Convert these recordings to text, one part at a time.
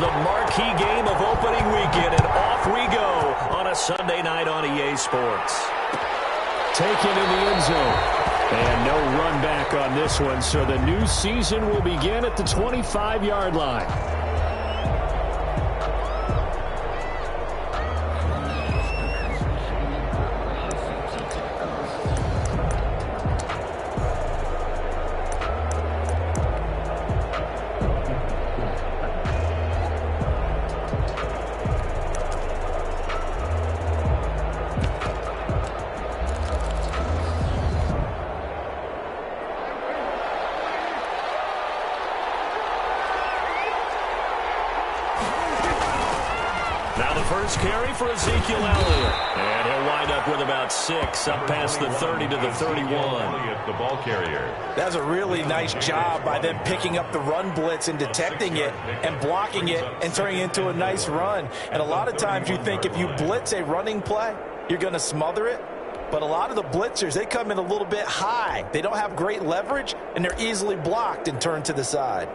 the marquee game of opening weekend, and off we go on a Sunday night on EA Sports. Taken in the end zone. And no run back on this one, so the new season will begin at the 25-yard line. Carry for Ezekiel Elliott. And he'll wind up with about 6, up past the 30 to the 31. The ball carrier. That's a really nice job by them picking up the run blitz and detecting it and blocking it and turning it into a nice run. And a lot of times you think if you blitz a running play, you're going to smother it. But a lot of the blitzers, they come in a little bit high. They don't have great leverage, and they're easily blocked and turned to the side.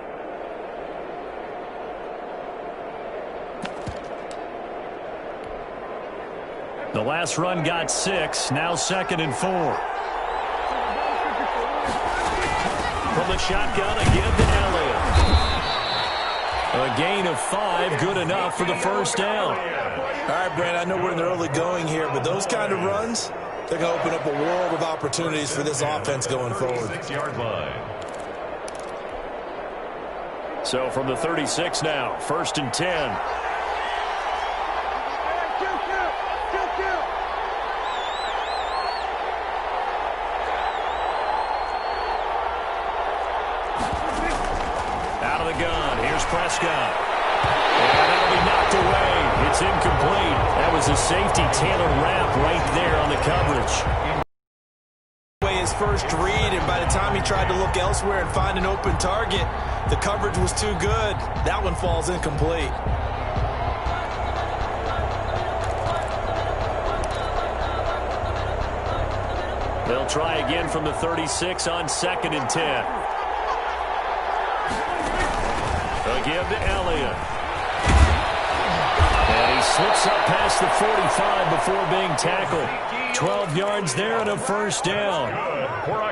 The last run got 6, now 2nd and 4. From the shotgun, a give to Elliott. A gain of 5, good enough for the first down. All right, Brent, I know we're in the early going here, but those kind of runs, they're going to open up a world of opportunities for this offense going forward. 6-yard line. So from the 36 now, 1st and 10. Prescott. And that'll be knocked away. It's incomplete. That was a safety Taylor Rapp right there on the coverage. His first read, and by the time he tried to look elsewhere and find an open target, the coverage was too good. That one falls incomplete. They'll try again from the 36 on 2nd and 10. A give to Elliott. And he slips up past the 45 before being tackled. 12 yards there and a first down.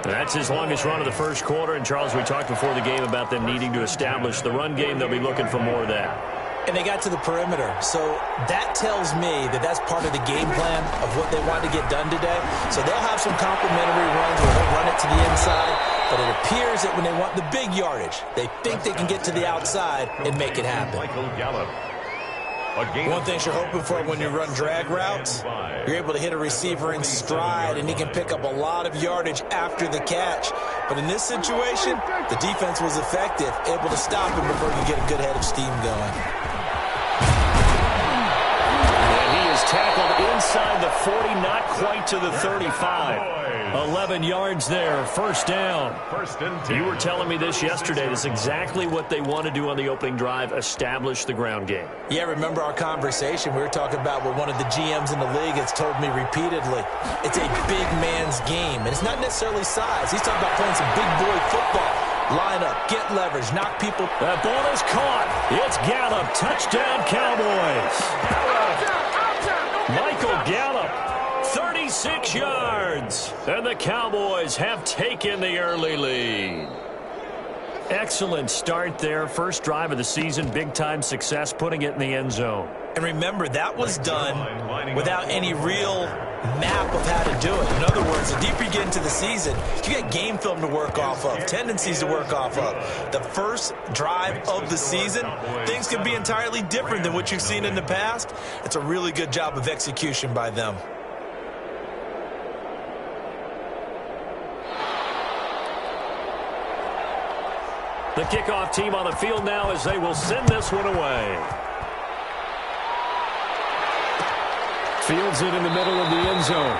That's his longest run of the first quarter. And, Charles, we talked before the game about them needing to establish the run game. They'll be looking for more of that. And they got to the perimeter. So that tells me that that's part of the game plan of what they want to get done today. So they'll have some complementary runs where they'll run it to the inside. But it appears that when they want the big yardage, they think they can get to the outside and make it happen. One thing you're hoping for when you run drag routes, you're able to hit a receiver in stride, and he can pick up a lot of yardage after the catch. But in this situation, the defense was effective, able to stop him before you get a good head of steam going. And he is tackled inside the 40, not quite to the 35. 11 yards there, first down. You were telling me this yesterday. This is exactly what they want to do on the opening drive, establish the ground game. Yeah, remember our conversation. We were talking about what one of the GMs in the league has told me repeatedly. It's a big man's game, and it's not necessarily size. He's talking about playing some big boy football. Line up, get leverage, knock people. That ball is caught. It's Gallup. Touchdown, Cowboys. Michael Gallup. 36 yards, and the Cowboys have taken the early lead. Excellent start there. First drive of the season, big-time success, putting it in the end zone. And remember, that was done without any real map of how to do it. In other words, the deeper you get into the season, you get game film to work off of, tendencies to work off of. The first drive of the season, things can be entirely different than what you've seen in the past. It's a really good job of execution by them. The kickoff team on the field now as they will send this one away. Fields it in the middle of the end zone.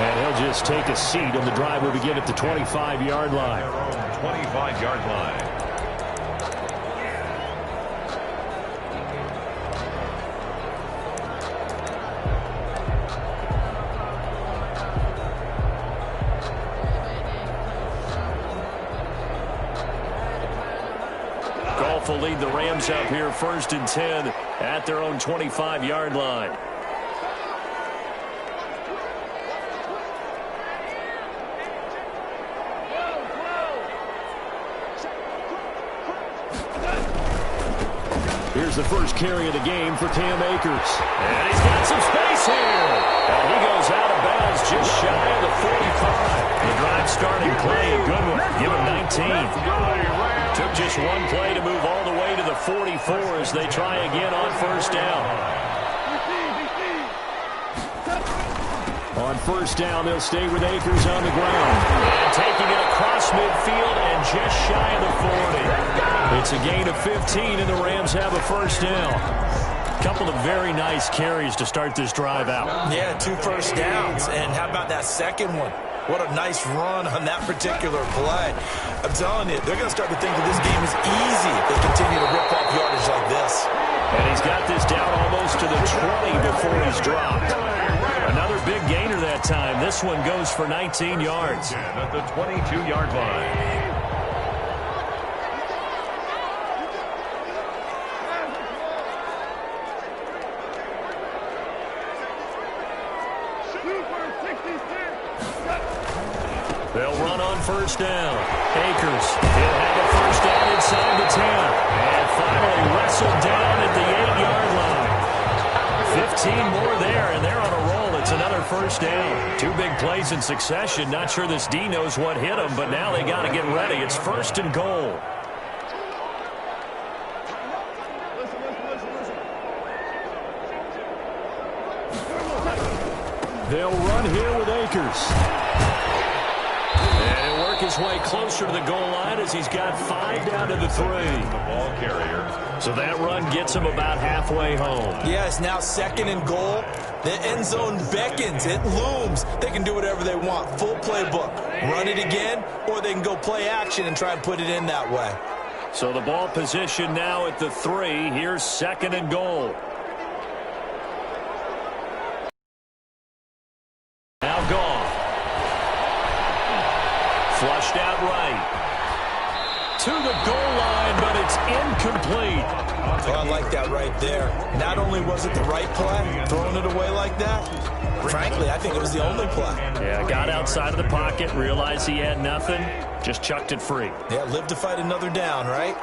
And he'll just take a seat, and the drive will begin at the 25-yard line. 25-yard line. enough will lead the Rams up here 1st and 10 at their own 25-yard line. Here's the first carry of the game for Cam Akers. And he's got some space here. And he goes out of bounds just shy of the 45. The drive starting play, a good one. Give him 19. Took just one play to move all the way to the 44 as they try again on 1st down. On 1st down, they'll stay with Akers on the ground. And taking it across midfield and just shy of the 40. It's a gain of 15, and the Rams have a 1st down. A couple of very nice carries to start this drive out. Yeah, 2 first downs. And how about that second one? What a nice run on that particular play. I'm telling you, they're going to start to think that this game is easy if they continue to rip off yardage like this. And he's got this down almost to the 20 before he's dropped. Another big gainer that time. This one goes for 19 yards. At the 22-yard line. They'll run on 1st down. Akers, he'll have a 1st down inside the 10. And finally wrestled down at the 8-yard line. 15 more there, and they're on a roll. It's another 1st down. 2 big plays in succession. Not sure this D knows what hit him, but now they got to get ready. It's 1st and goal. They'll run here with Akers. And he'll work his way closer to the goal line as he's got 5 down to the 3. The ball carrier. So that run gets him about halfway home. Yeah, it's now 2nd and goal. The end zone beckons. It looms. They can do whatever they want. Full playbook. Run it again, or they can go play action and try and put it in that way. So the ball position now at the 3. Here's 2nd and goal. Now gone. Flushed out right. To the goal line, but it's incomplete. Oh, I like that right there. Not only was it the right play, throwing it away like that, frankly, I think it was the only play. Yeah, got outside of the pocket, realized he had nothing, just chucked it free. Yeah, live to fight another down, right?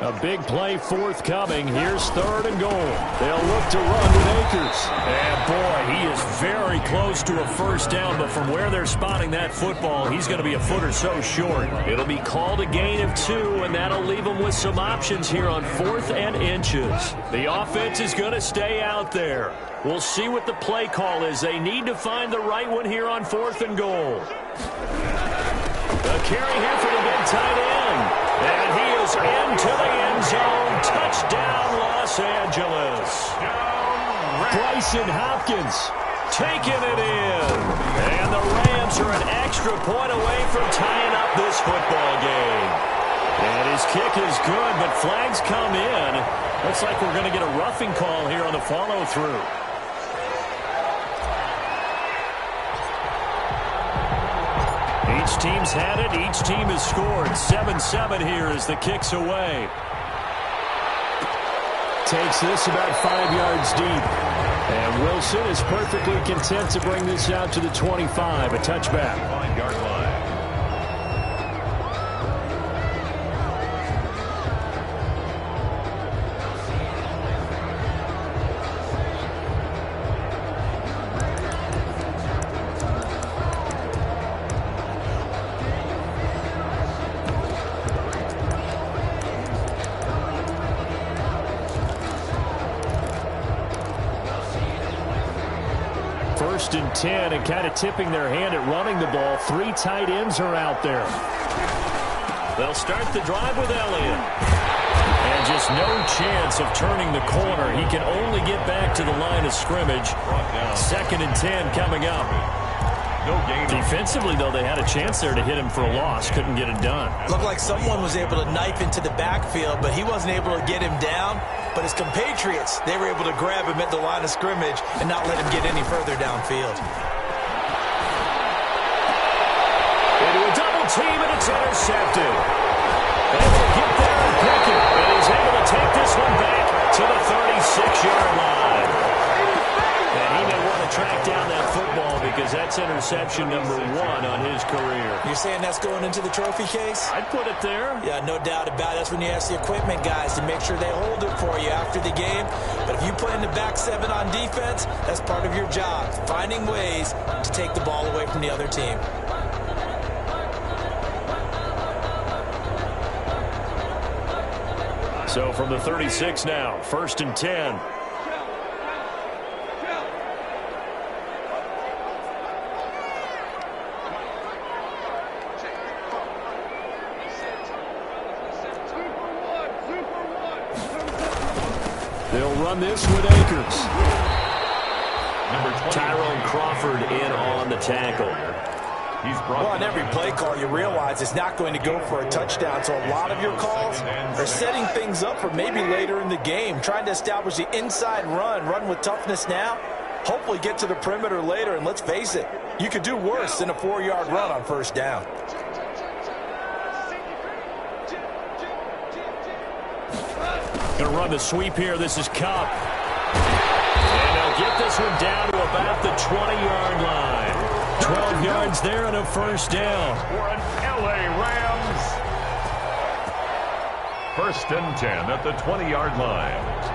A big play forthcoming. Here's 3rd and goal. They'll look to run with Akers. And boy, he is very close to a 1st down, but from where they're spotting that football, he's going to be a foot or so short. It'll be called a gain of 2, and that'll leave them with some options here on 4th and inches. The offense is going to stay out there. We'll see what the play call is. They need to find the right one here on 4th and goal. A carry here for the big tight end. And he is into the end zone. Touchdown, Los Angeles. Bryson Hopkins taking it in. And the Rams are an extra point away from tying up this football game. And his kick is good, but flags come in. Looks like we're going to get a roughing call here on the follow-through. Each team's had it. Each team has scored. 7-7 here as the kick's away. takes this about 5 yards deep. And Wilson is perfectly content to bring this out to the 25, a touchback. 5-yard line. First and 10, and kind of tipping their hand at running the ball. 3 tight ends are out there. They'll start the drive with Elliott. And just no chance of turning the corner. He can only get back to the line of scrimmage. 2nd and 10 coming up. No gain. Defensively, though, they had a chance there to hit him for a loss. Couldn't get it done. Looked like someone was able to knife into the backfield, but he wasn't able to get him down. But his compatriots, they were able to grab him at the line of scrimmage and not let him get any further downfield. Into a double team, and it's intercepted. And they'll get there and pick it. And he's able 6-yard line. And he may want to track down that football because that's interception number 1 on his career. You're saying that's going into the trophy case? I'd put it there. Yeah, no doubt about it. That's when you ask the equipment guys to make sure they hold it for you after the game. But if you play in the back 7 on defense, that's part of your job, finding ways to take the ball away from the other team. So from the 36 now, 1st and 10. They'll run this with Akers. Tyrone Crawford in on the tackle. Well, on every play call, you realize it's not going to go for a touchdown. So a lot of your calls are setting things up for maybe later in the game, trying to establish the inside run with toughness now, hopefully get to the perimeter later. And let's face it, you could do worse than a 4-yard run on 1st down. Going to run the sweep here. This is Cup. And they'll get this one down to about the 20-yard line. 12 yards there and a 1st down. For an LA Rams. 1st and 10 at the 20-yard line.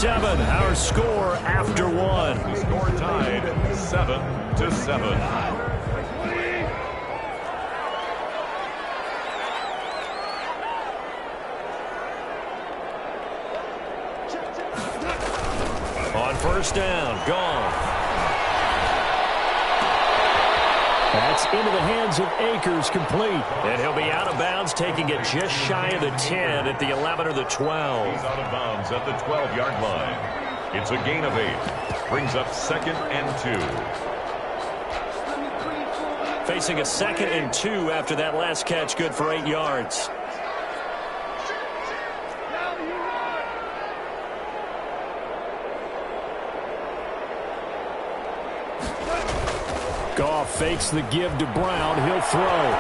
Our score after 1. The score tied 7-7. On 1st down, gone. That's into the hands of Akers, complete. And he'll be out of bounds, taking it just shy of the 10 at the 11 or the 12. He's out of bounds at the 12-yard line. It's a gain of 8. Brings up 2nd and 2. Facing a 2nd and 2 after that last catch, good for 8 yards. Goff fakes the give to Brown. He'll throw.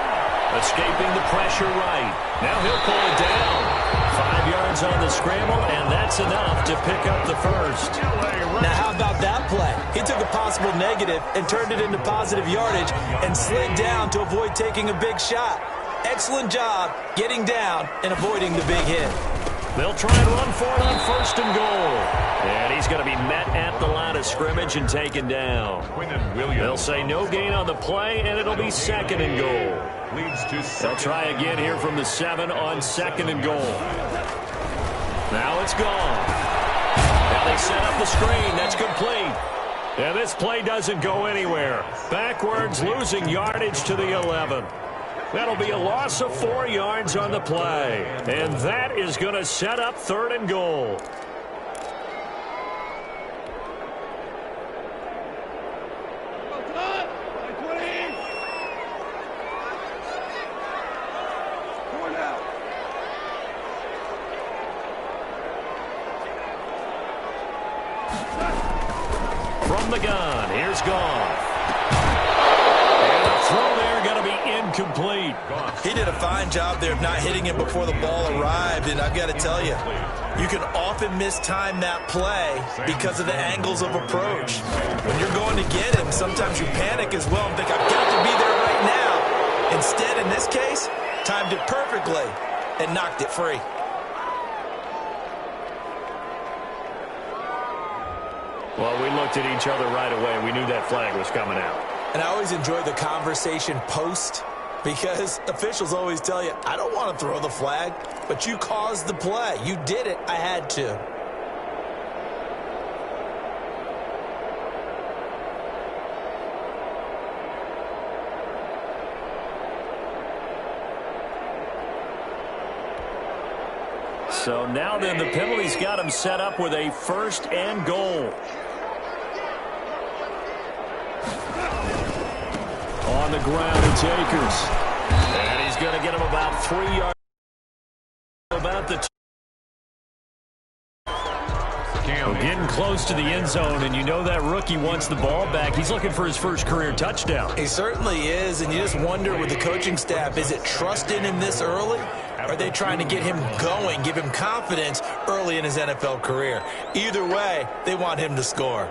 Escaping the pressure right. Now he'll pull it down. 5 yards on the scramble, and that's enough to pick up the 1st. Now how about that play? He took a possible negative and turned it into positive yardage and slid down to avoid taking a big shot. Excellent job getting down and avoiding the big hit. They'll try and run for it on 1st and goal. And he's going to be met at the line of scrimmage and taken down. They'll say no gain on the play, and it'll be 2nd and goal. Leads to They'll try again here from the 7 on 2nd and goal. Now it's gone. Now they set up the screen. That's complete. And this play doesn't go anywhere. Backwards, losing yardage to the 11. That'll be a loss of 4 yards on the play. And that is going to set up 3rd and goal. From the gun, here's Goff. And the throw there going to be incomplete. He did a fine job there of not hitting it before the ball arrived, and I've got to tell you, you can often mistime that play because of the angles of approach. When you're going to get him, sometimes you panic as well and think, I've got to be there right now. Instead, in this case, timed it perfectly and knocked it free. Well, we looked at each other right away. We knew that flag was coming out. And I always enjoy the conversation post because officials always tell you, I don't want to throw the flag, but you caused the play. You did it. I had to. So now then the penalty's got him set up with a 1st and goal. On the ground, it's Akers. And he's going to get him about 3 yards. About the gets to the end zone, and you know that rookie wants the ball back. He's looking for his first career touchdown. He certainly is, and you just wonder with the coaching staff, is it trust in him this early? Or are they trying to get him going, give him confidence early in his NFL career? Either way, they want him to score.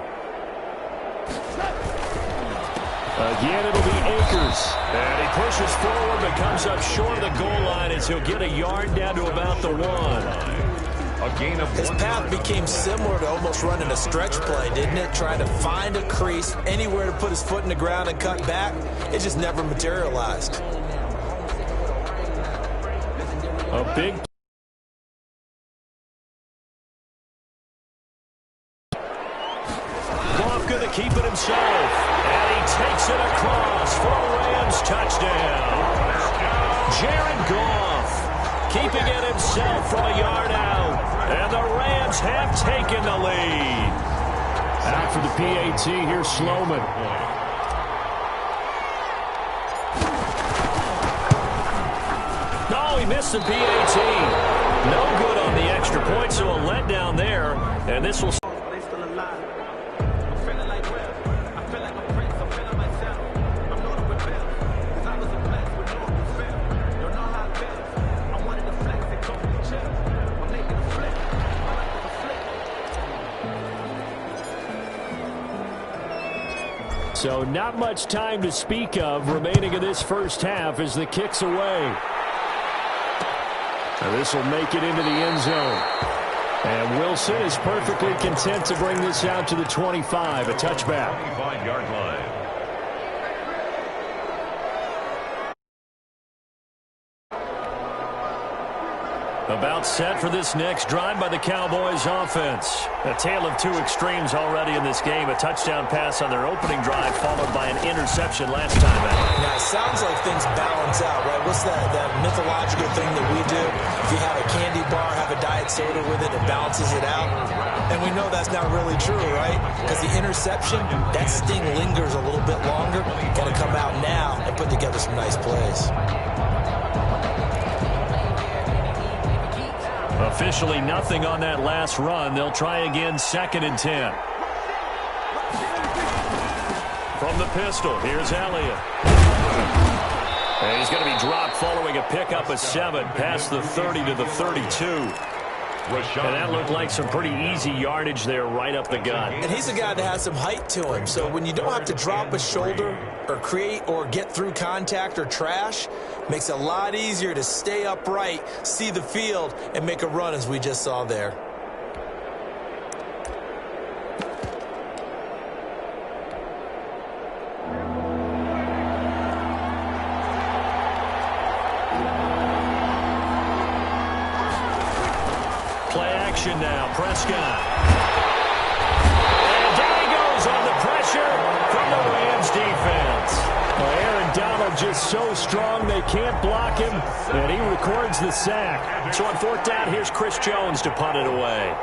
Again, it'll be Akers. And he pushes forward, but comes up short of the goal line as he'll get a yard down to about the 1. A gain of His path became similar to almost running a stretch play, didn't it? Trying to find a crease, anywhere to put his foot in the ground and cut back. It just never materialized. A big Goff going to keep it himself. And he takes it across for a Rams touchdown. Jared Goff keeping it himself from a yard out. And the Rams have taken the lead. Out for the PAT, here's Sloman. No, he missed the PAT. No good on the extra point, so a letdown there. And this will... So not much time to speak of remaining in this first half as the kick's away. And this will make it into the end zone. And Wilson is perfectly content to bring this out to the 25, a touchback. 25-yard line. About set for this next drive by the Cowboys offense. A tale of two extremes already in this game. A touchdown pass on their opening drive followed by an interception last time out. Now, it sounds like things balance out, right? What's that mythological thing that we do? If you have a candy bar, have a diet soda with it, it balances it out. And we know that's not really true, right? Because the interception, that sting lingers a little bit longer. Got to come out now and put together some nice plays. Officially nothing on that last run. They'll try again, 2nd and 10. From the pistol, here's Elliott. And he's going to be dropped following a pickup of 7 past the 30 to the 32. And that looked like some pretty easy yardage there right up the gut. And he's a guy that has some height to him. So when you don't have to drop a shoulder or create or get through contact or trash, makes it a lot easier to stay upright, see the field, and make a run as we just saw there. Now, Prescott. And down he goes on the pressure from the Rams defense. Well, Aaron Donald just so strong they can't block him, and he records the sack. So on 4th down, here's Chris Jones to punt it away.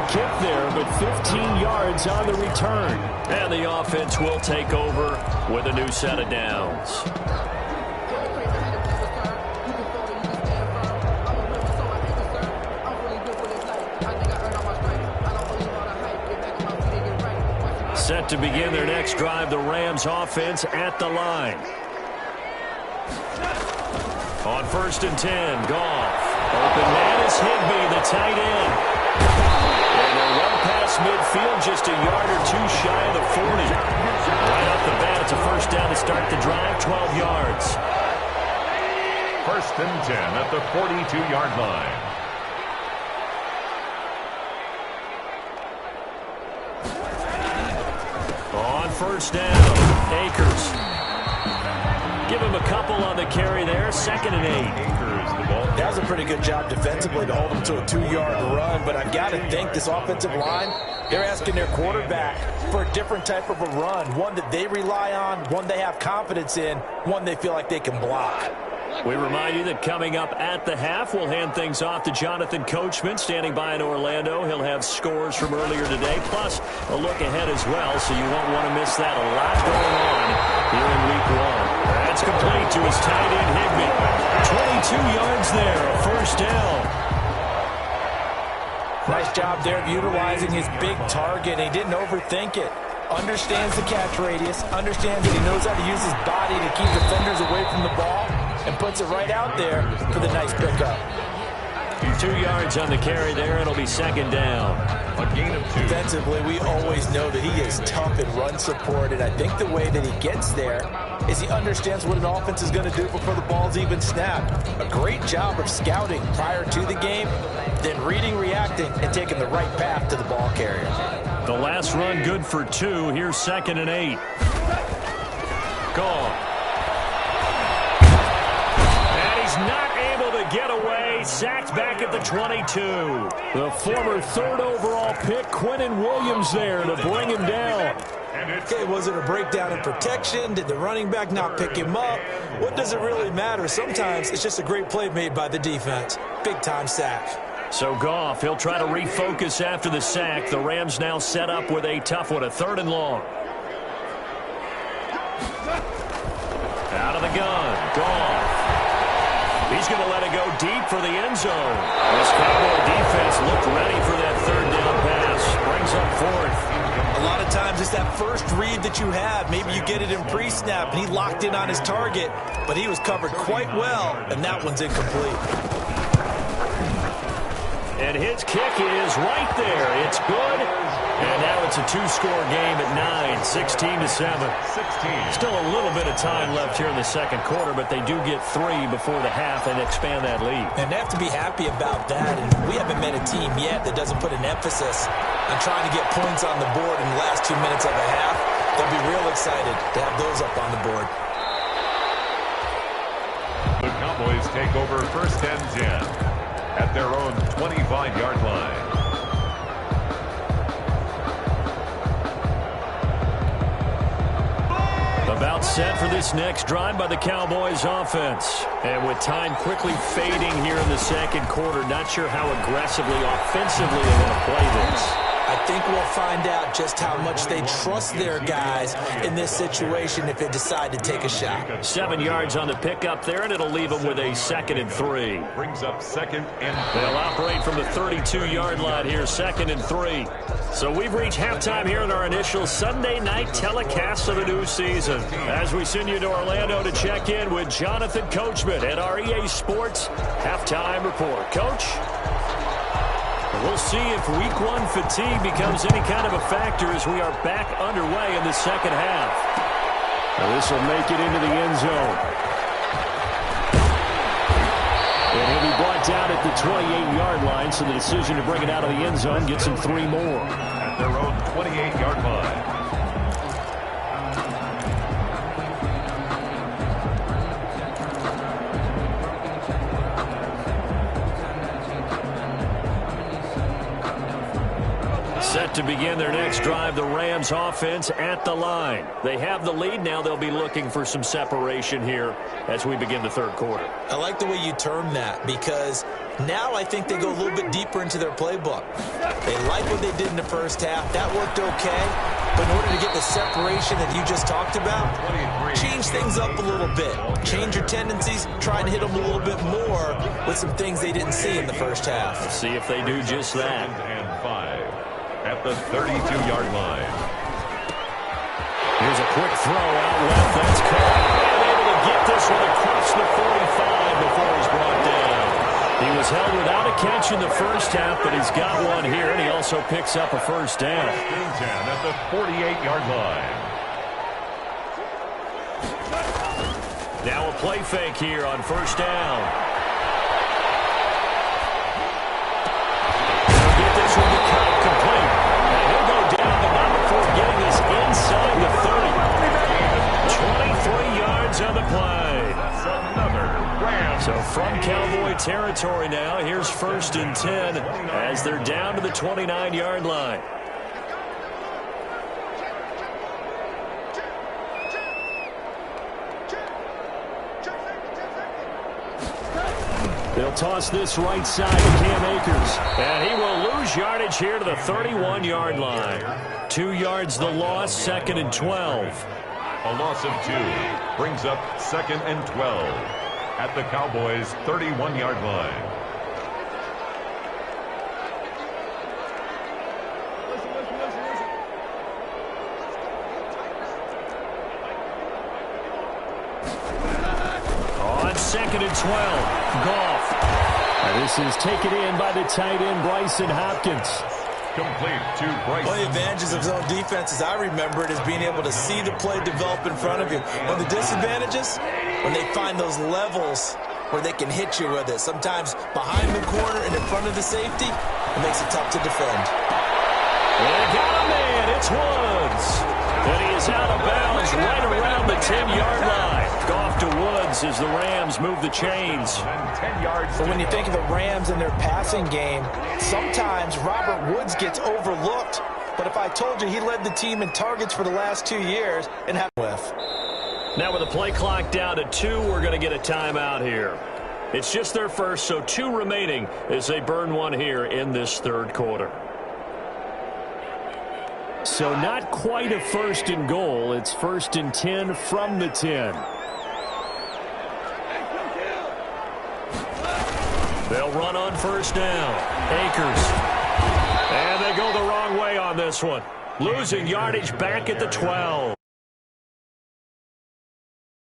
Kick there, but 15 yards on the return. And the offense will take over with a new set of downs. Set to begin their next drive, the Rams offense at the line. On 1st and 10, Goff. Open man is Higbee, the tight end. And they'll run past midfield just a yard or two shy of the 40. Right off the bat, it's a 1st down to start the drive, 12 yards. 1st and 10 at the 42-yard line. On 1st down, Akers. Give him a couple on the carry there, 2nd and 8. That was a pretty good job defensively to hold him to a 2-yard run, but I've got to think this offensive line, they're asking their quarterback for a different type of a run, one that they rely on, one they have confidence in, one they feel like they can block. We remind you that coming up at the half, we'll hand things off to Jonathan Coachman, standing by in Orlando. He'll have scores from earlier today, plus a look ahead as well, so you won't want to miss that. A lot going on here in Week 1. That's complete to his tight end, Higbee. 22 yards there, a first down. Nice job there of utilizing his big target. He didn't overthink it. Understands the catch radius, understands that he knows how to use his body to keep defenders away from the ball, and puts it right out there for the nice pickup. 2 yards on the carry there. It'll be second down. A gain of 2. Defensively, we always know that he is tough in run support, and I think the way that he gets there is he understands what an offense is going to do before the ball's even snapped. A great job of scouting prior to the game, then reading, reacting, and taking the right path to the ball carrier. The last run good for 2. Here's 2nd and 8. Gone. And he's not able to get away. Sacked back at the 22. The former 3rd overall pick, Quinnen Williams, there to bring him down. Okay, was it a breakdown in protection? Did the running back not pick him up? What does it really matter? Sometimes it's just a great play made by the defense. Big-time sack. So Goff, he'll try to refocus after the sack. The Rams now set up with a tough one, a 3rd and long. Out of the gun, Goff. He's going to let it go deep for the end zone. This Cowboy defense looked ready for that 3rd down pass. Brings up 4th. A lot of times it's that first read that you have. Maybe you get it in pre-snap, and he locked in on his target, but he was covered quite well, and that one's incomplete. And his kick is right there. It's good. And now it's a 2-score game at 9, 16-7. Still a little bit of time left here in the 2nd quarter, but they do get 3 before the half and expand that lead. And they have to be happy about that. And we haven't met a team yet that doesn't put an emphasis on trying to get points on the board in the last 2 minutes of a half. They'll be real excited to have those up on the board. The Cowboys take over 1st and 10 at their own 25-yard line. About set for this next drive by the Cowboys offense. And with time quickly fading here in the 2nd quarter, not sure how aggressively, offensively they want to play this. I think we'll find out just how much they trust their guys in this situation if they decide to take a shot. 7 yards on the pickup there, and it'll leave them with a 2nd and 3. Brings up 2nd and 3. They'll operate from the 32-yard line here, 2nd and 3. So we've reached halftime here in our initial Sunday night telecast of the new season. As we send you to Orlando to check in with Jonathan Coachman at our EA Sports Halftime Report. Coach? We'll see if Week 1 fatigue becomes any kind of a factor as we are back underway in the 2nd half. Now this will make it into the end zone. And he'll be brought down at the 28-yard line, so the decision to bring it out of the end zone gets him 3 more. At their own 28-yard line. Set to begin their next drive, the Rams offense at the line. They have the lead now. They'll be looking for some separation here as we begin the 3rd quarter. I like the way you term that, because now I think they go a little bit deeper into their playbook. They like what they did in the 1st half. That worked okay. But in order to get the separation that you just talked about, change things up a little bit. Change your tendencies. Try and hit them a little bit more with some things they didn't see in the 1st half. Let's see if they do just that. 2nd and 5 at the 32-yard line. Here's a quick throw out left. That's caught. And able to get this one across the 45 before he's brought down. He was held without a catch in the 1st half, but he's got one here, and he also picks up a 1st down. 1st and 10 at the 48-yard line. Now a play fake here on 1st down. He'll get this one to cut complete. And he'll go down, but not before getting this inside the 30. 23 yards on the play. That's another Rams. So from Cowboy territory now, here's 1st and 10 as they're down to the 29-yard line. They'll toss this right side to Cam Akers. And he will lose yardage here to the 31-yard line. 2 yards the loss, 2nd and 12. A loss of 2 brings up 2nd and 12 at the Cowboys' 31-yard line. On 2nd and 12, Goff. And this is taken in by the tight end, Bryson Hopkins. Complete to Bryson. One of the advantages of zone defense, as I remember it, is being able to see the play develop in front of you. One of the disadvantages, when they find those levels where they can hit you with it. Sometimes behind the corner and in front of the safety, it makes it tough to defend. They got a man. It's Woods. And he is out of bounds right around the 10-yard line. Goff to Woods as the Rams move the chains. 10 yards. But when you think of the Rams and their passing game, sometimes Robert Woods gets overlooked. But if I told you he led the team in targets for the last 2 years and had with. Now with the play clock down to 2, we're going to get a timeout here. It's just their first, so 2 remaining as they burn one here in this 3rd quarter. So not quite a 1st and goal. It's 1st and 10 from the 10. They'll run on 1st down. Akers. And they go the wrong way on this one. Losing yardage back at the 12.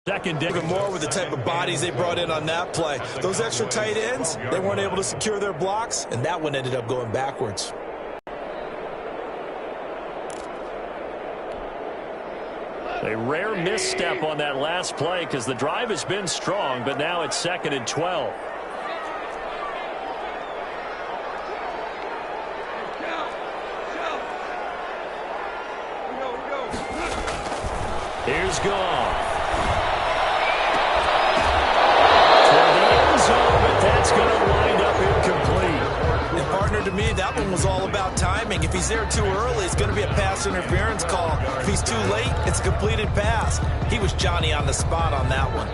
2nd down. Even more with the type of bodies they brought in on that play. Those extra tight ends, they weren't able to secure their blocks, and that one ended up going backwards. A rare misstep on that last play because the drive has been strong, but now it's 2nd and 12. Here's Goff. Toward the end zone, but that's going to wind up incomplete. And partner, to me, that one was all about timing. If he's there too early, it's going to be a pass interference call. If he's too late, it's a completed pass. He was Johnny on the spot on that one.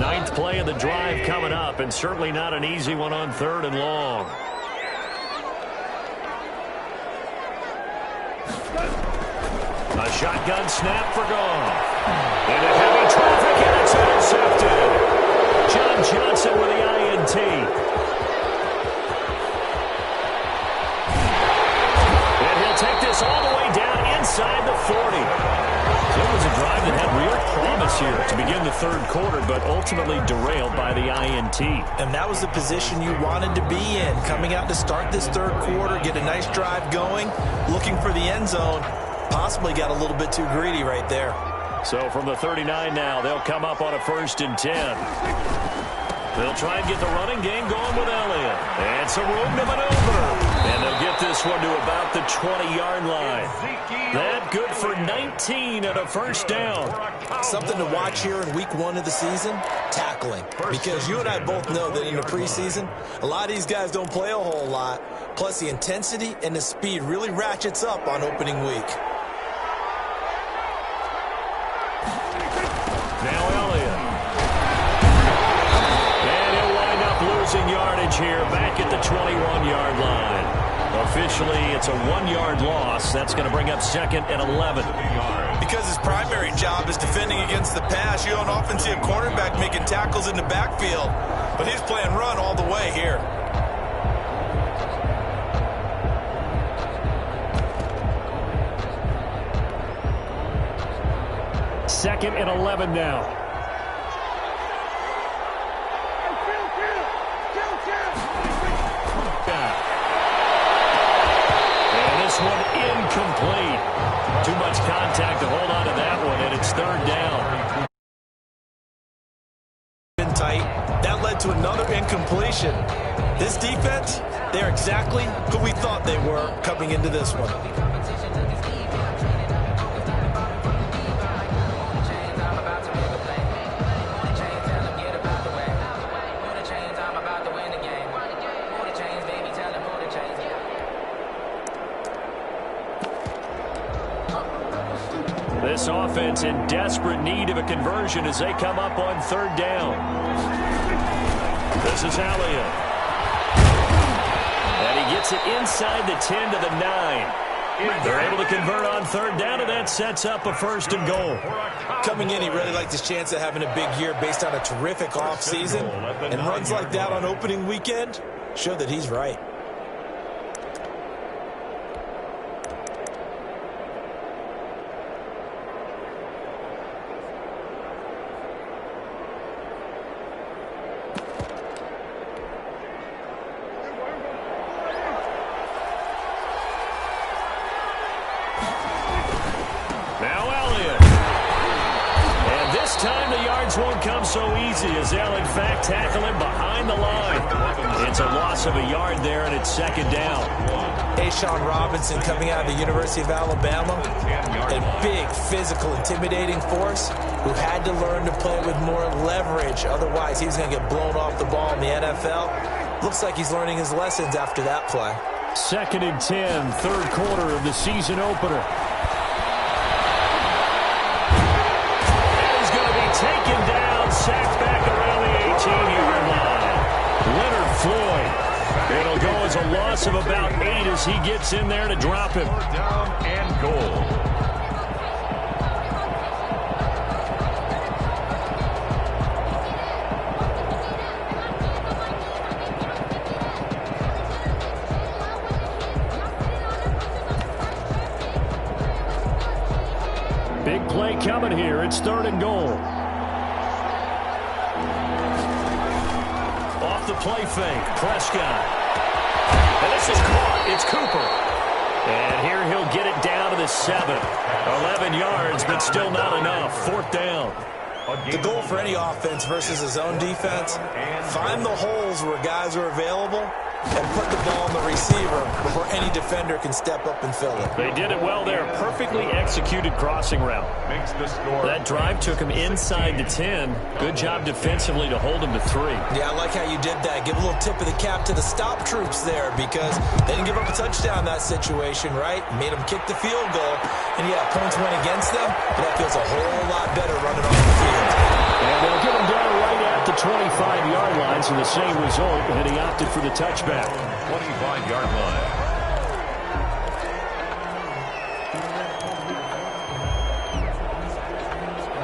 9th play of the drive coming up, and certainly not an easy one on 3rd and long. A shotgun snap for Goff. Into heavy traffic, and it's intercepted. John Johnson with the INT. And he'll take this all the way down inside the 40. So it was a drive that had real promise here to begin the 3rd quarter, but ultimately derailed by the INT. And that was the position you wanted to be in. Coming out to start this 3rd quarter, get a nice drive going, looking for the end zone. Possibly got a little bit too greedy right there. So from the 39 now, they'll come up on a 1st and 10. They'll try and get the running game going with Elliott. And some room to maneuver. And they'll get this one to about the 20-yard line. That good for 19 at a 1st down. Something to watch here in week 1 of the season, tackling. Because you and I both know that in the preseason, a lot of these guys don't play a whole lot. Plus the intensity and the speed really ratchets up on opening week. Now Elliott. And he'll wind up losing yardage here back at the 21-yard line. Officially, it's a 1-yard loss. That's going to bring up 2nd and 11. Because his primary job is defending against the pass, you don't often see a cornerback making tackles in the backfield. But he's playing run all the way here. Second and 11 now. And this one incomplete. Too much contact to hold on to that one, and it's 3rd down. Been tight. That led to another incompletion. This defense, they're exactly who we thought they were coming into this one. This offense in desperate need of a conversion as they come up on third down. This is Elliott. And he gets it inside the 10 to the 9. They're able to convert on third down, and that sets up a 1st and goal. Coming in, he really liked his chance of having a big year based on a terrific offseason. And runs like that on opening weekend show that he's right. Won't come so easy as they'll in fact tackle him behind the line. It's a loss of a yard there, and it's 2nd down. Ashawn Robinson coming out of the University of Alabama, a big, physical, intimidating force who had to learn to play with more leverage. Otherwise, he was going to get blown off the ball in the NFL. Looks like he's learning his lessons after that play. 2nd and 10, third quarter of the season opener. Taken down, sacked back around the 18-yard line. Leonard Floyd. It'll go as a loss of about 8 as he gets in there to drop him. Down and goal. Big play coming here. It's 3rd and goal. The play fake, Prescott. And this is caught. It's Cooper. And here he'll get it down to the 7. 11 yards, but still not enough. 4th down. The goal for any offense versus his own defense, find the holes where guys are available and put the ball on the receiver before any defender can step up and fill it. They did it well there. Perfectly executed crossing route. Makes the score. That drive took him inside the 10. Good job defensively to hold him to 3. Yeah, I like how you did that. Give a little tip of the cap to the stop troops there because they didn't give up a touchdown in that situation, right? Made them kick the field goal. And yeah, points went against them, but that feels a whole lot better running off the field. And they'll get him down right at the 25-yard line, so the same result, and he opted for the touchback. 25-yard line.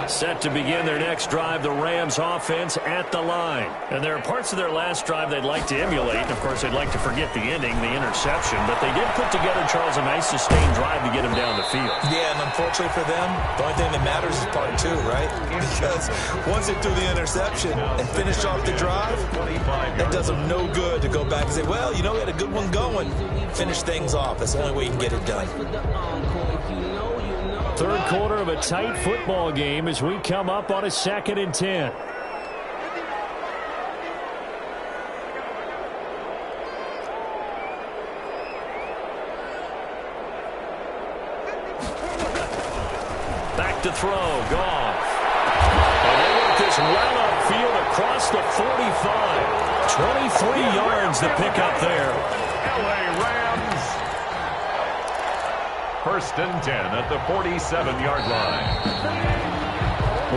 Set to begin their next drive, the Rams offense at the line. And there are parts of their last drive they'd like to emulate. And, of course, they'd like to forget the ending, the interception. But they did put together, Charles, a nice sustained drive to get him down the field. Yeah, and unfortunately for them, the only thing that matters is part 2, right? Because once they threw the interception and finished off the drive, that does them no good to go back and say, well, you know, we had a good one going. Finish things off. That's the only way you can get it done. Third quarter of a tight football game as we come up on a 2nd and 10. Back to throw, Goff. And they work this well upfield across the 45. 23 yards to pick up there. LA Rams. 1st and 10 at the 47-yard line.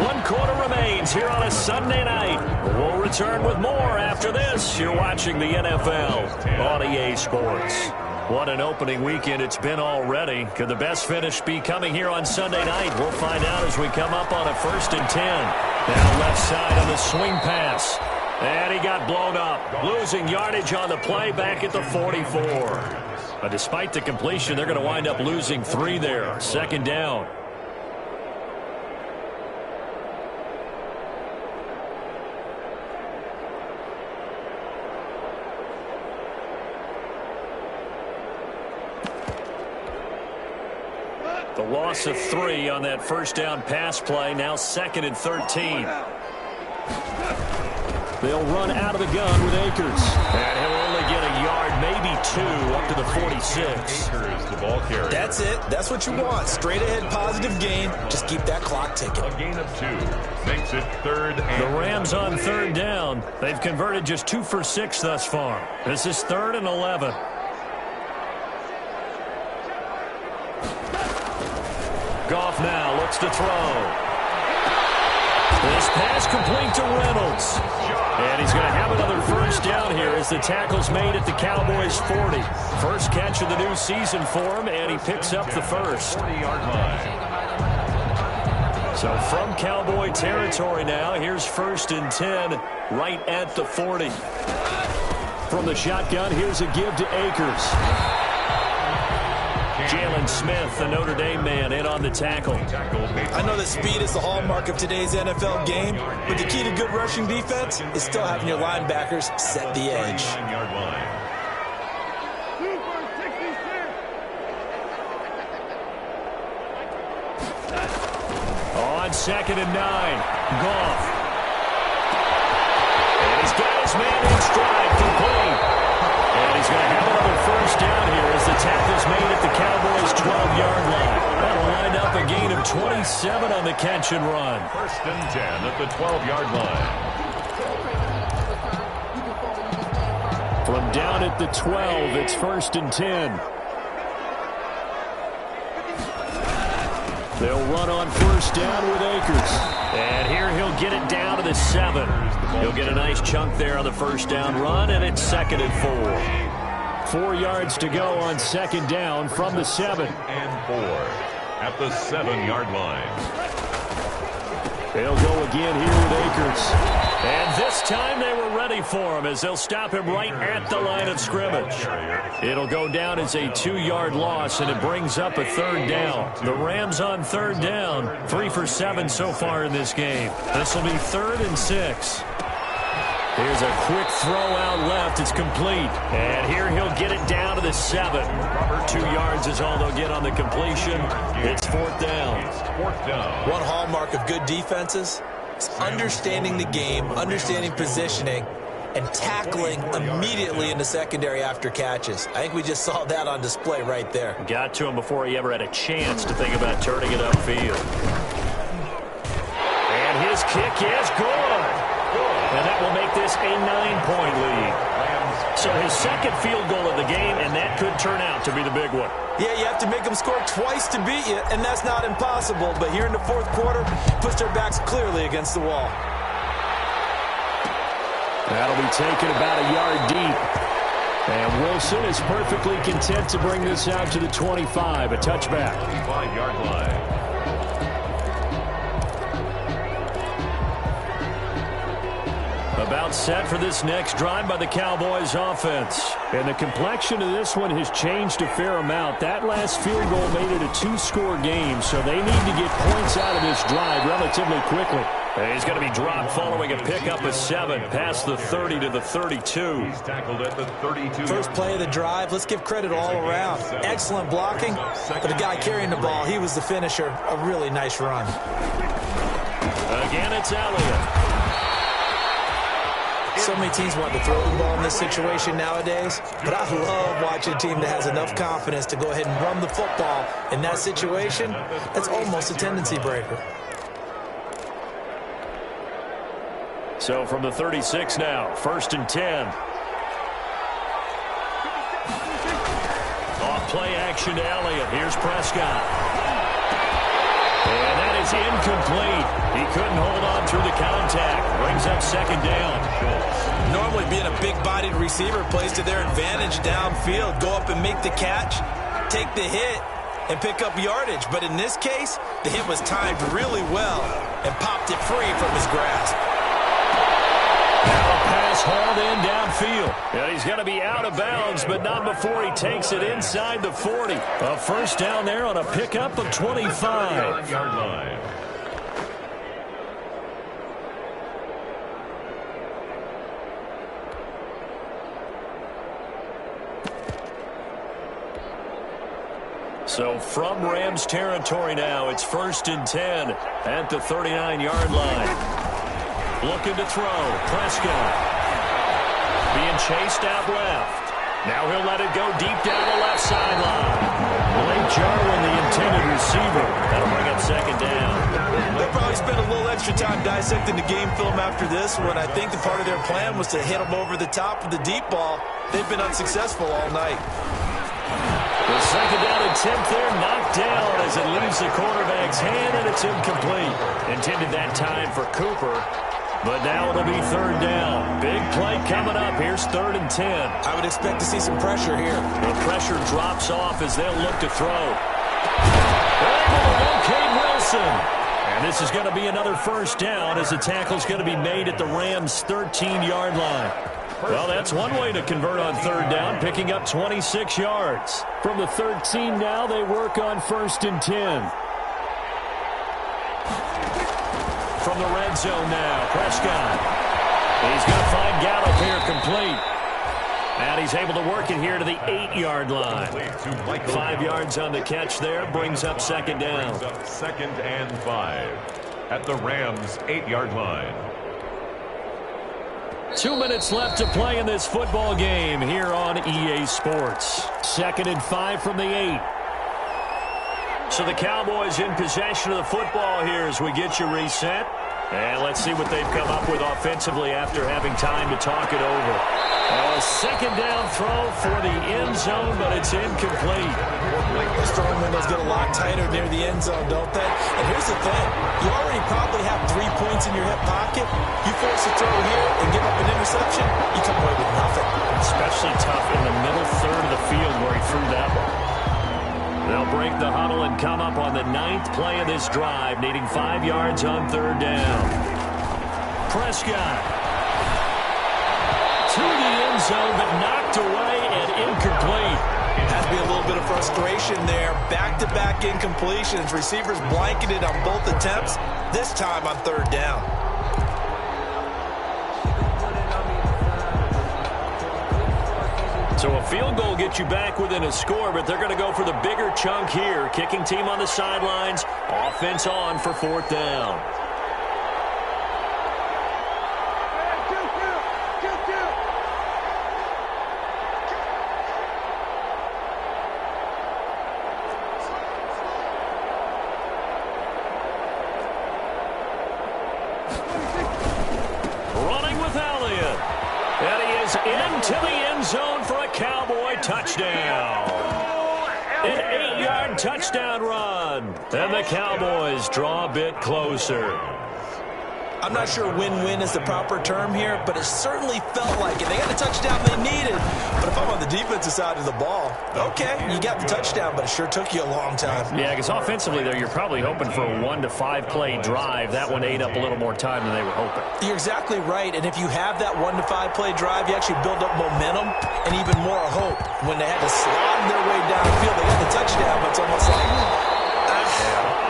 1 quarter remains here on a Sunday night. We'll return with more after this. You're watching the NFL on EA Sports. What an opening weekend it's been already. Could the best finish be coming here on Sunday night? We'll find out as we come up on a 1st and 10. Now left side on the swing pass. And he got blown up. Losing yardage on the play back at the 44. But despite the completion, they're going to wind up losing 3 there. 2nd down. The loss of 3 on that 1st down pass play. Now 2nd and 13. They'll run out of the gun with Akers. And he'll only get a yard, maybe 2, up to the 46. Akers, the ball carrier. That's it. That's what you want. Straight ahead, positive gain. Just keep that clock ticking. A gain of 2 makes it 3rd and the Rams on 3rd down. They've converted just 2 for 6 thus far. This is 3rd and 11. Goff now looks to throw. This pass complete to Reynolds. And he's going to have another first down here as the tackle's made at the Cowboys' 40. First catch of the new season for him, and he picks up the first. 40-yard line. So from Cowboy territory now, here's 1st and 10 right at the 40. From the shotgun, here's a give to Akers. Jalen Smith, the Notre Dame man, in on the tackle. I know that speed is the hallmark of today's NFL game, but the key to good rushing defense is still having your linebackers set the edge. On 2nd and 9, Goff. And he's got his man in stride, complete. And he's going to have another first down here as the tackle's made at the Cowboys' 12-yard line. That'll wind up a gain of 27 on the catch and run. 1st and 10 at the 12-yard line. From down at the 12, it's 1st and 10. They'll run on first down with Akers. And here he'll get it down to the 7. He'll get a nice chunk there on the first down run, and it's 2nd and 4. 4 yards to go on 2nd down from the 7. 4 at the 7-yard line. They'll go again here with Akers. And this time they were ready for him as they'll stop him right at the line of scrimmage. It'll go down as a 2-yard loss, and it brings up a 3rd down. The Rams on 3rd down, 3 for 7 so far in this game. This will be 3rd and 6. Here's a quick throw out left. It's complete. And here he'll get it down to the 7. 2 yards is all they'll get on the completion. It's 4th down. One hallmark of good defenses is understanding the game, understanding positioning, and tackling immediately in the secondary after catches. I think we just saw that on display right there. Got to him before he ever had a chance to think about turning it upfield. And his kick is good. And that will make this a 9-point lead. So his 2nd field goal of the game, and that could turn out to be the big one. Yeah, you have to make them score twice to beat you, and that's not impossible. But here in the 4th quarter, puts their backs clearly against the wall. That'll be taken about a yard deep. And Wilson is perfectly content to bring this out to the 25, a touchback. 5-yard line. About set for this next drive by the Cowboys offense. And the complexion of this one has changed a fair amount. That last field goal made it a 2-score game, so they need to get points out of this drive relatively quickly. And he's going to be dropped following a pickup of 7 past the 30 to the 32. He's tackled at the 32. First play of the drive, let's give credit all around. Excellent blocking, but the guy carrying the ball, he was the finisher. A really nice run. Again, it's Elliott. So many teams want to throw the ball in this situation nowadays, but I love watching a team that has enough confidence to go ahead and run the football in that situation. That's almost a tendency breaker. So from the 36 now, 1st and 10. Off play action to Elliott. Here's Prescott. And that is incomplete. He couldn't hold on through the contact. Brings up 2nd down. Normally being a big-bodied receiver plays to their advantage downfield. Go up and make the catch, take the hit, and pick up yardage. But in this case, the hit was timed really well and popped it free from his grasp. Now a pass hauled in downfield. And he's going to be out of bounds, but not before he takes it inside the 40. A first down there on a pickup of 25. Yard line. So from Rams territory now, it's 1st and 10 at the 39-yard line. Looking to throw. Prescott. Being chased out left. Now he'll let it go deep down the left sideline. Blake Jarwin, the intended receiver. That'll bring up 2nd down. They'll probably spend a little extra time dissecting the game film after this one. I think the part of their plan was to hit them over the top of the deep ball. They've been unsuccessful all night. The 2nd down and attempt there knocked down as it leaves the quarterback's hand, and it's incomplete. Intended that time for Cooper, but now it'll be third down. Big play coming up. Here's 3rd and 10. I would expect to see some pressure here. The pressure drops off as they'll look to throw. They're able to locate Wilson. And this is going to be another first down as the tackle's going to be made at the Rams' 13-yard line. Well, that's one way to convert on third down, picking up 26 yards. From the 13 now, they work on 1st and 10. From the red zone now, Prescott. He's going to find Gallup here complete. And he's able to work it here to the 8-yard line. 5 yards on the catch there, brings up 2nd down. 2nd and 5 at the Rams' 8-yard line. 2 minutes left to play in this football game here on EA Sports. 2nd and 5 from the 8. So the Cowboys in possession of the football here as we get you reset. And let's see what they've come up with offensively after having time to talk it over. A 2nd down throw for the end zone, but it's incomplete. Those throwing windows get a lot tighter near the end zone, don't they? And here's the thing. You already probably have 3 points in your hip pocket. You force a throw here and give up an interception, you come away with nothing. Especially tough in the middle third of the field where he threw that one. They'll break the huddle and come up on the 9th play of this drive, needing 5 yards on 3rd down. Prescott to the end zone, but knocked away and incomplete. Has to be a little bit of frustration there. Back-to-back incompletions. Receivers blanketed on both attempts, this time on 3rd down. So a field goal gets you back within a score, but they're going to go for the bigger chunk here. Kicking team on the sidelines. Offense on for 4th down. Running with Elliott. And he is into the end zone for a Cowboy touchdown. An 8-yard touchdown run. And the Cowboys draw a bit closer. I'm not sure win-win is the proper term here, but it certainly felt like it. They got the touchdown they needed. But if I'm on the defensive side of the ball, okay, you got the touchdown, but it sure took you a long time. Yeah, because offensively there, you're probably hoping for a 1 to 5 play drive. That one ate up a little more time than they were hoping. You're exactly right, and if you have that 1 to 5 play drive, you actually build up momentum and even more hope. When they had to slog their way down the field, they got the touchdown, but it's almost like,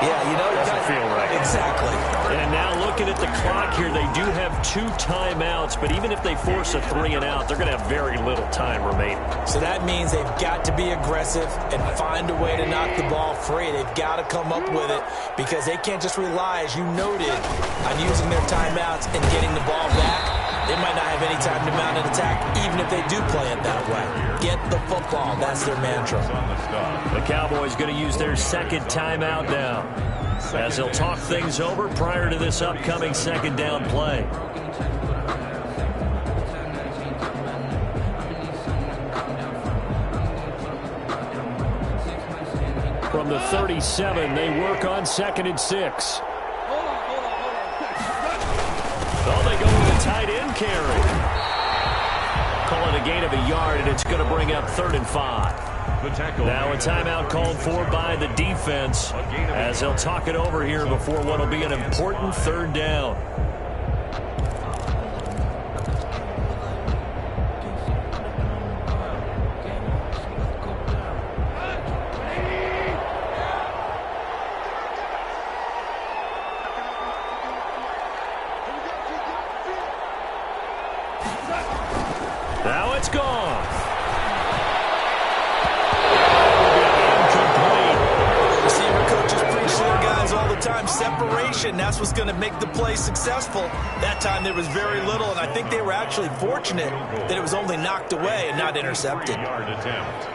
yeah, you know, it doesn't feel right. Exactly. And now looking at the clock here, they do have 2 timeouts, but even if they force a 3 and out, they're going to have very little time remaining. So that means they've got to be aggressive and find a way to knock the ball free. They've got to come up with it because they can't just rely, as you noted, on using their timeouts and getting the ball back. They might not have any time to mount an attack, even if they do play it that way. Get the football. That's their mantra. The Cowboys going to use their 2nd timeout now, as they'll talk things over prior to this upcoming 2nd down play. From the 37, they work on 2nd and 6. Oh, they go with a tight end carry. Call it a gain of a yard, and it's going to bring up 3rd and 5. Now a timeout called for by the defense as they'll talk it over here before what will be an important 3rd down. Now it's gone. Incomplete. Receiver coaches preach to their guys all the time. Separation, that's what's going to make the play successful. That time there was very little, and I think they were actually fortunate that it was only knocked away and not intercepted. 3-yard attempt.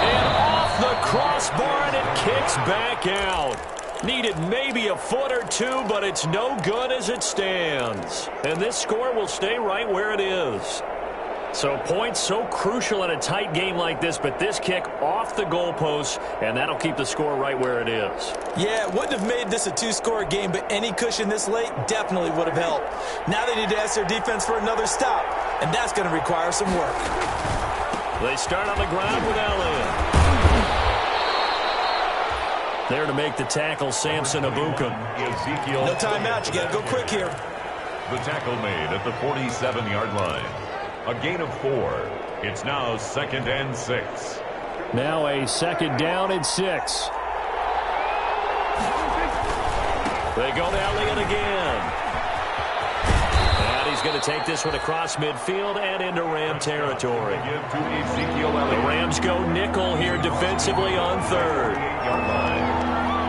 And off the crossbar, and it kicks back out. Needed maybe a foot or two, but it's no good as it stands. And this score will stay right where it is. So points so crucial in a tight game like this, but this kick off the goalpost, and that'll keep the score right where it is. Yeah, it wouldn't have made this a two-score game, but any cushion this late definitely would have helped. Now they need to ask their defense for another stop, and that's going to require some work. They start on the ground with Elliott. There to make the tackle, Samson Abuka. No timeout. You got to go quick here. The tackle made at the 47-yard line. A gain of 4. It's now 2nd and 6. Now a 2nd down and 6. They go to Elliott again. And he's going to take this one across midfield and into Ram territory. The Rams go nickel here defensively on 3rd.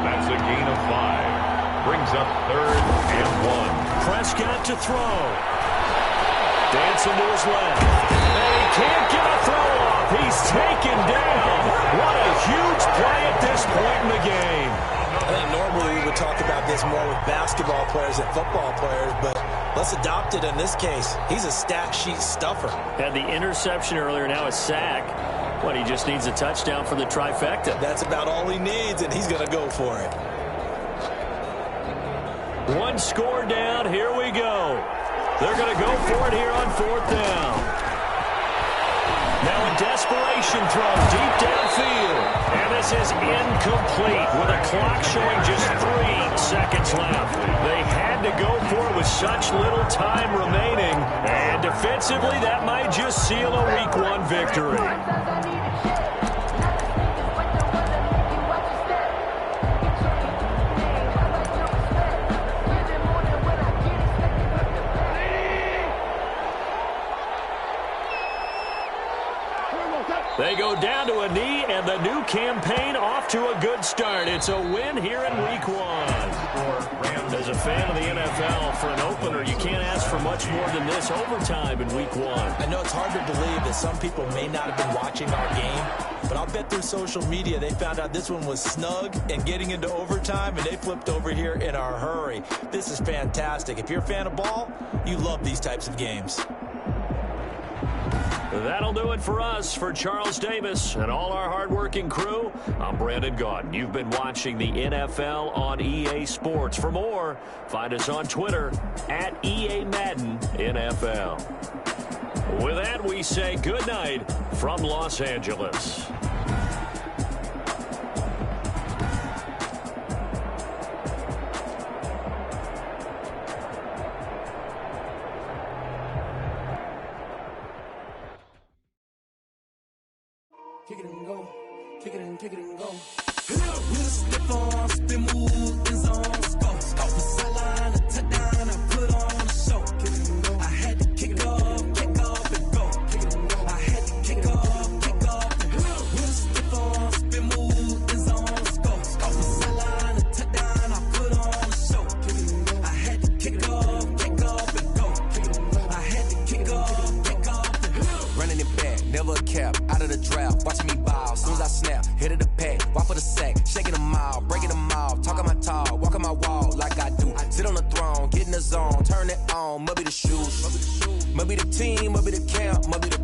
That's a gain of 5. Brings up 3rd and 1. Prescott to throw. Dancing to his left. And he can't get a throw off. He's taken down. What a huge play at this point in the game. I think normally we would talk about this more with basketball players than football players, but let's adopt it in this case. He's a stat sheet stuffer. Had the interception earlier, now a sack. What, he just needs a touchdown for the trifecta. That's about all he needs, and he's going to go for it. One score down. Here we go. They're going to go for it here on 4th down. Now a desperation throw deep downfield. And this is incomplete with a clock showing just 3 seconds left. They had to go for it with such little time remaining. And defensively, that might just seal a Week 1 victory. They go down to a knee, and the new campaign off to a good start. It's a win here in Week 1. As a fan of the NFL, for an opener, you can't ask for much more than this overtime in Week 1. I know it's hard to believe that some people may not have been watching our game, but I'll bet through social media they found out this one was snug and getting into overtime, and they flipped over here in a hurry. This is fantastic. If you're a fan of ball, you love these types of games. That'll do it for us. For Charles Davis and all our hardworking crew, I'm Brandon Gaudin. You've been watching the NFL on EA Sports. For more, find us on Twitter at EA Madden NFL. With that, we say good night from Los Angeles. Kick it and go. Kick it and go. With a stiff arm, spin move, in zone, scope. Off the sideline, a touchdown, I put on a show. Kick it and go. I had to kick off and go. Kick it and go. I had to kick off and go. With a stiff arm, spin move, in zone, scope. Off the sideline, a touchdown, I put on a show. Kick it and go. I had to kick off and go. Kick it and go. I had to kick off and go. Running it back, never a cap, out of the draft. Watching me ball, soon as I snap, hit of the pack, walk for the sack, shaking them out, breaking them off, talking my talk, walking my wall like I do. Sit on the throne, get in the zone, turn it on, maybe the shoes, maybe the team, maybe the camp, maybe the